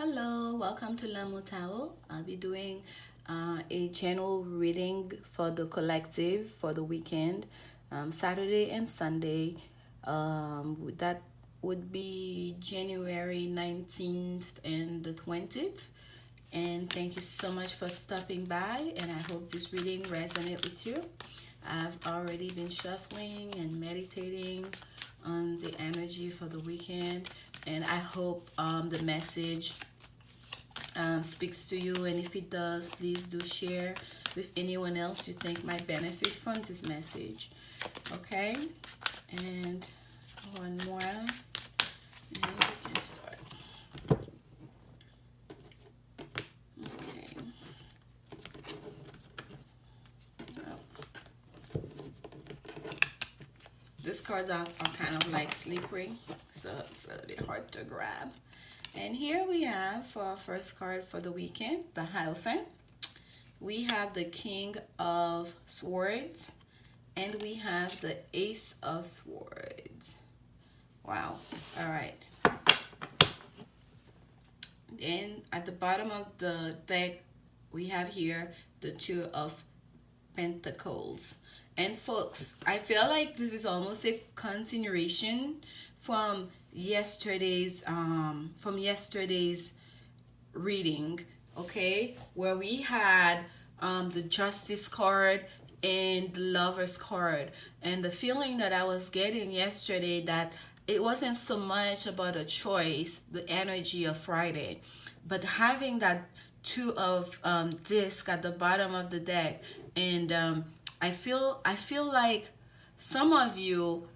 Hello, welcome to Lanmou. I'll be doing a general reading for the collective for the weekend, Saturday and Sunday. That would be January 19th and the 20th. And thank you so much for stopping by, and I hope this reading resonates with you. I've already been shuffling and meditating on the energy for the weekend, and I hope the message speaks to you. And if it does, please do share with anyone else you think might benefit from this message. Okay, and one more, and we can start. Okay. These cards are kind of like slippery, so it's a little bit hard to grab. And here we have for our first card for the weekend, the Hierophant. We have the King of Swords, and we have the Ace of Swords. Wow. All right. And at the bottom of the deck, we have here the Two of Pentacles. And folks, I feel like this is almost a continuation from yesterday's reading, okay, where we had the Justice card and the Lovers card, and the feeling that I was getting yesterday that it wasn't so much about a choice, the energy of Friday, but having that two of disc at the bottom of the deck. And I feel like some of you,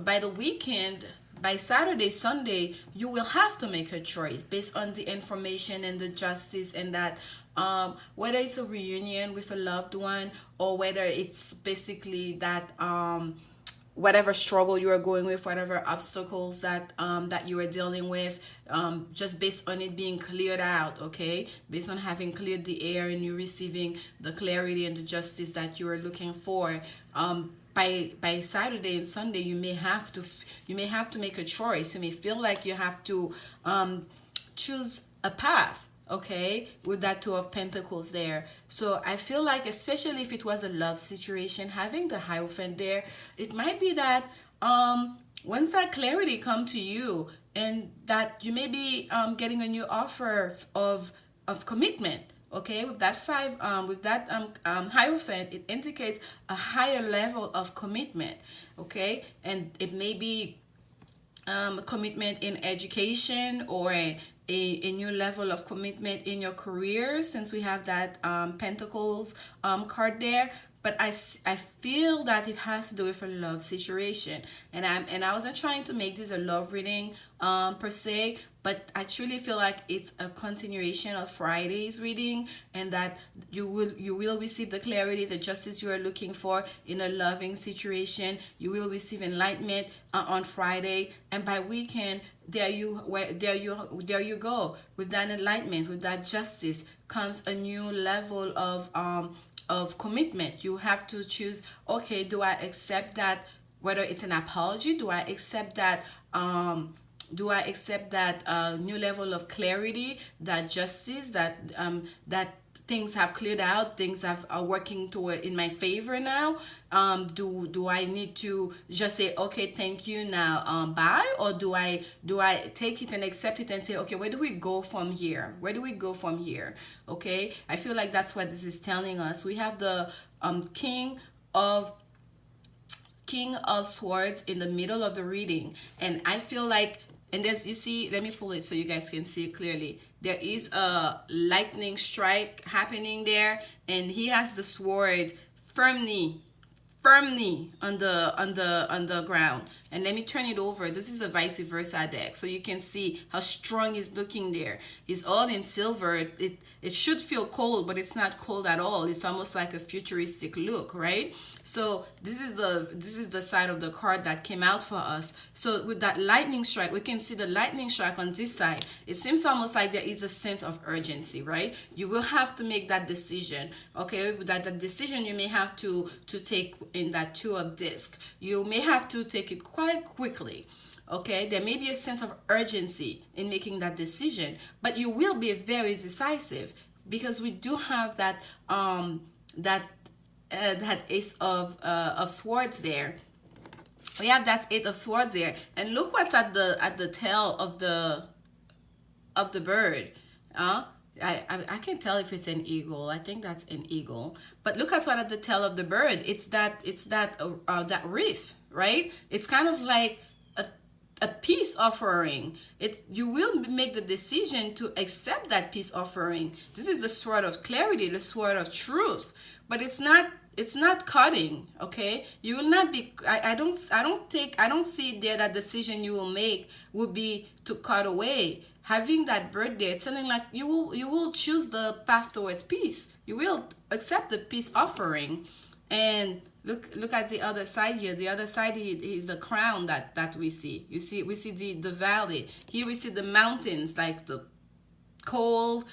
by the weekend, by Saturday, Sunday, you will have to make a choice based on the information and the justice, and that whether it's a reunion with a loved one, or whether it's basically that whatever struggle you are going with, whatever obstacles that that you are dealing with, just based on it being cleared out, okay? Based on having cleared the air and you receiving the clarity and the justice that you are looking for. By Saturday and Sunday, you may have to make a choice. You may feel like you have to choose a path, okay, with that Two of Pentacles there. So I feel like, especially if it was a love situation, having the Hierophant there, it might be that once that clarity come to you, and that you may be getting a new offer of commitment, okay, with that Hierophant, it indicates a higher level of commitment, okay, and it may be commitment in education, or a new level of commitment in your career, since we have that Pentacles card there. But I feel that it has to do with a love situation, and I wasn't trying to make this a love reading per se, but I truly feel like it's a continuation of Friday's reading, and that you will receive the clarity, the justice you are looking for in a loving situation. You will receive enlightenment on Friday, and by weekend, there you go. With that enlightenment, with that justice, comes a new level of commitment. You have to choose, okay, do I accept that, whether it's an apology, do I accept that new level of clarity, that justice, that things have cleared out, things are working toward in my favor now. Do I need to just say, okay, thank you, now bye, or do I take it and accept it and say, okay, where do we go from here? Okay, I feel like that's what this is telling us. We have the King of Swords in the middle of the reading, and I feel like, and there's, you see, let me pull it so you guys can see it clearly. There is a lightning strike happening there, and he has the sword firmly on the ground. And let me turn it over. This is a vice versa deck, so you can see how strong he's looking there. He's all in silver. It should feel cold, but it's not cold at all. It's almost like a futuristic look, right? So this is the side of the card that came out for us. So with that lightning strike, we can see the lightning strike on this side. It seems almost like there is a sense of urgency, right? You will have to make that decision, okay? With that decision, you may have to take in that Two of Disc. You may have to take it quite quickly, Okay, there may be a sense of urgency in making that decision, but you will be very decisive because we do have that that that ace of swords there. We have that eight of swords there, and look what's at the tail of the bird. Uh, I can't tell if it's an eagle. I think that's an eagle. But look at what at the tail of the bird. That reef, right? It's kind of like a peace offering. You will make the decision to accept that peace offering. This is the sword of clarity, the sword of truth. But it's not cutting, okay? You will not be I don't see there that decision you will make will be to cut away. Having that bird there, it's something like you will choose the path towards peace. You will accept the peace offering. And look at the other side here. The other side is the crown that we see. We see the valley. Here we see the mountains, like the cold,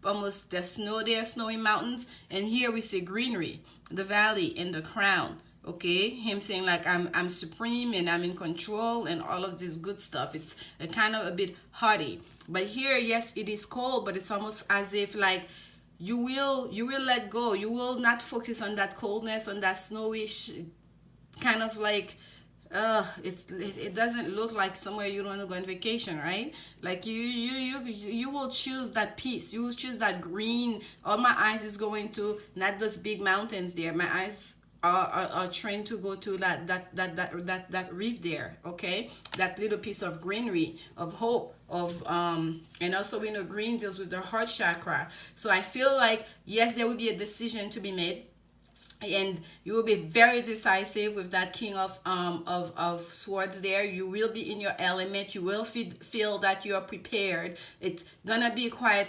almost the snow there, snowy mountains. And here we see greenery, the valley and the crown. Okay, him saying like I'm supreme and I'm in control and all of this good stuff. It's a kind of a bit haughty. But here, yes, it is cold, but it's almost as if like you will let go. You will not focus on that coldness, on that snowish kind of like it doesn't look like somewhere you want to go on vacation, right? Like you will choose that peace. You will choose that green. All my eyes is going to not those big mountains there. My eyes are trained to go to that reef there, okay? That little piece of greenery, of hope, of and also we know green deals with the heart chakra. So I feel like yes, there will be a decision to be made, and you will be very decisive with that king of swords there. You will be in your element. You will feel that you are prepared. It's gonna be quite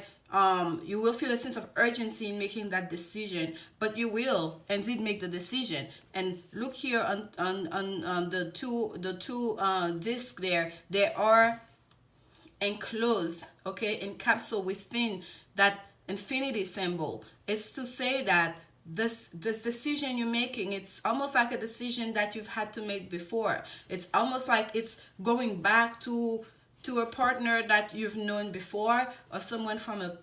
you will feel a sense of urgency in making that decision, but you will indeed make the decision. And look here on the two discs there. They are enclosed, okay, encapsulated within that infinity symbol. It's to say that this decision you're making, it's almost like a decision that you've had to make before. It's almost like it's going back to a partner that you've known before, or someone from a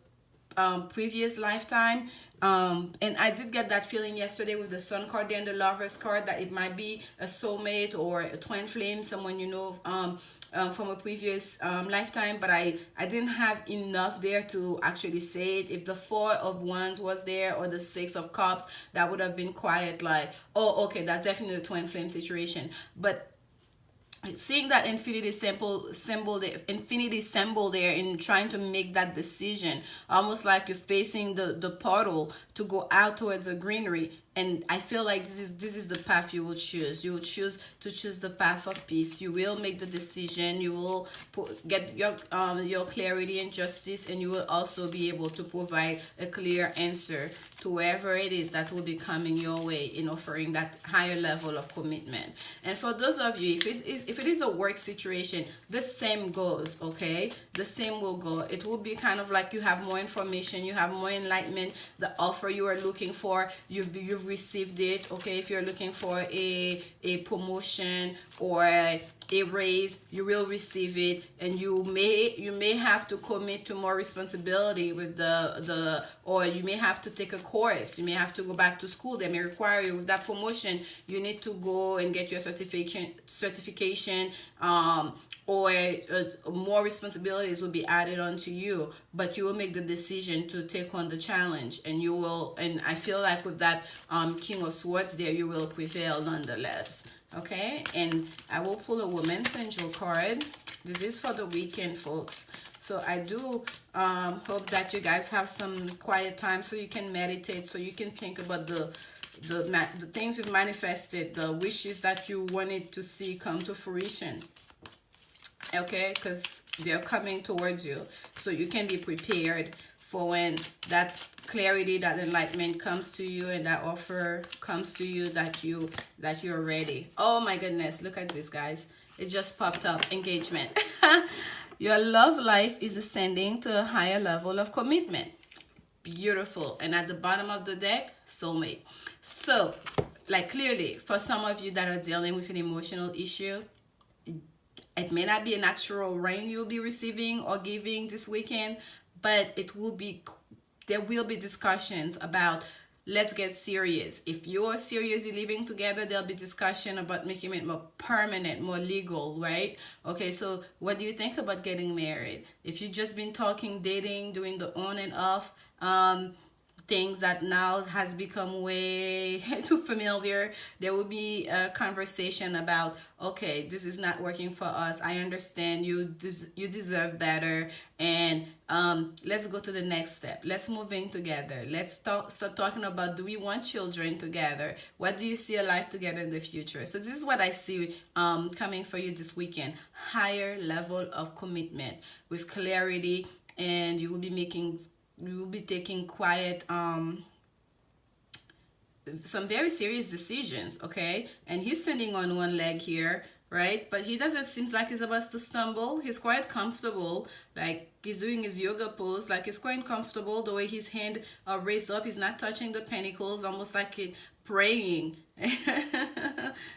previous lifetime. And I did get that feeling yesterday with the Sun card and the Lovers card, that it might be a soulmate or a twin flame, someone you know from a previous lifetime. But I didn't have enough there to actually say it. If the Four of Wands was there or the Six of Cups, that would have been quiet, like, oh, okay, that's definitely a twin flame situation. But seeing that infinity symbol there in trying to make that decision, almost like you're facing the portal to go out towards the greenery. And I feel like this is the path you will choose. You will choose the path of peace. You will make the decision. You will get your clarity and justice, and you will also be able to provide a clear answer to whoever it is that will be coming your way in offering that higher level of commitment. And for those of you, if it is a work situation, the same goes, okay? The same will go. It will be kind of like you have more information, you have more enlightenment. The offer you are looking for, you've received it, okay? If you're looking for a promotion or a raise, you will receive it, and you may have to commit to more responsibility with or you may have to take a course, you may have to go back to school. They may require you with that promotion, you need to go and get your certification, or more responsibilities will be added onto you, but you will make the decision to take on the challenge, and you will, and I feel like with that King of Swords there, you will prevail nonetheless. Okay, and I will pull a Woman's Angel card. This is for the weekend, folks. So I do hope that you guys have some quiet time so you can meditate, so you can think about the things you've manifested, the wishes that you wanted to see come to fruition. Okay, because they're coming towards you, so you can be prepared for when that clarity, that enlightenment comes to you, and that offer comes to you, that you're ready. Oh my goodness, look at this, guys. It just popped up. Engagement. Your love life is ascending to a higher level of commitment. Beautiful. And at the bottom of the deck, soulmate. So, like, clearly, for some of you that are dealing with an emotional issue, It may not be an actual ring you'll be receiving or giving this weekend, but there will be discussions about, let's get serious. If you're serious, you're living together, there'll be discussion about making it more permanent, more legal, right? Okay, so what do you think about getting married? If you've just been talking, dating, doing the on and off, things that now has become way too familiar, there will be a conversation about, okay, this is not working for us. I understand you deserve better, and let's go to the next step. Let's move in together. Let's start talking about, do we want children together? What do you see a life together in the future? So this is what I see coming for you this weekend. Higher level of commitment with clarity, and you will be taking quiet some very serious decisions, okay? And he's standing on one leg here, right? But he doesn't seem like he's about to stumble. He's quite comfortable, like he's doing his yoga pose, like he's quite comfortable the way his hand are raised up. He's not touching the pentacles, almost like he praying.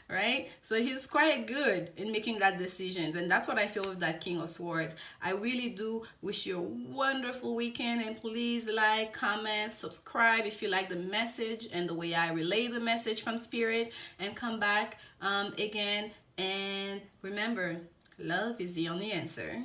Right? So he's quite good in making that decisions, and that's what I feel with that King of Swords. I really do wish you a wonderful weekend, and please like, comment, subscribe if you like the message and the way I relay the message from Spirit, and come back again. And remember, love is the only answer.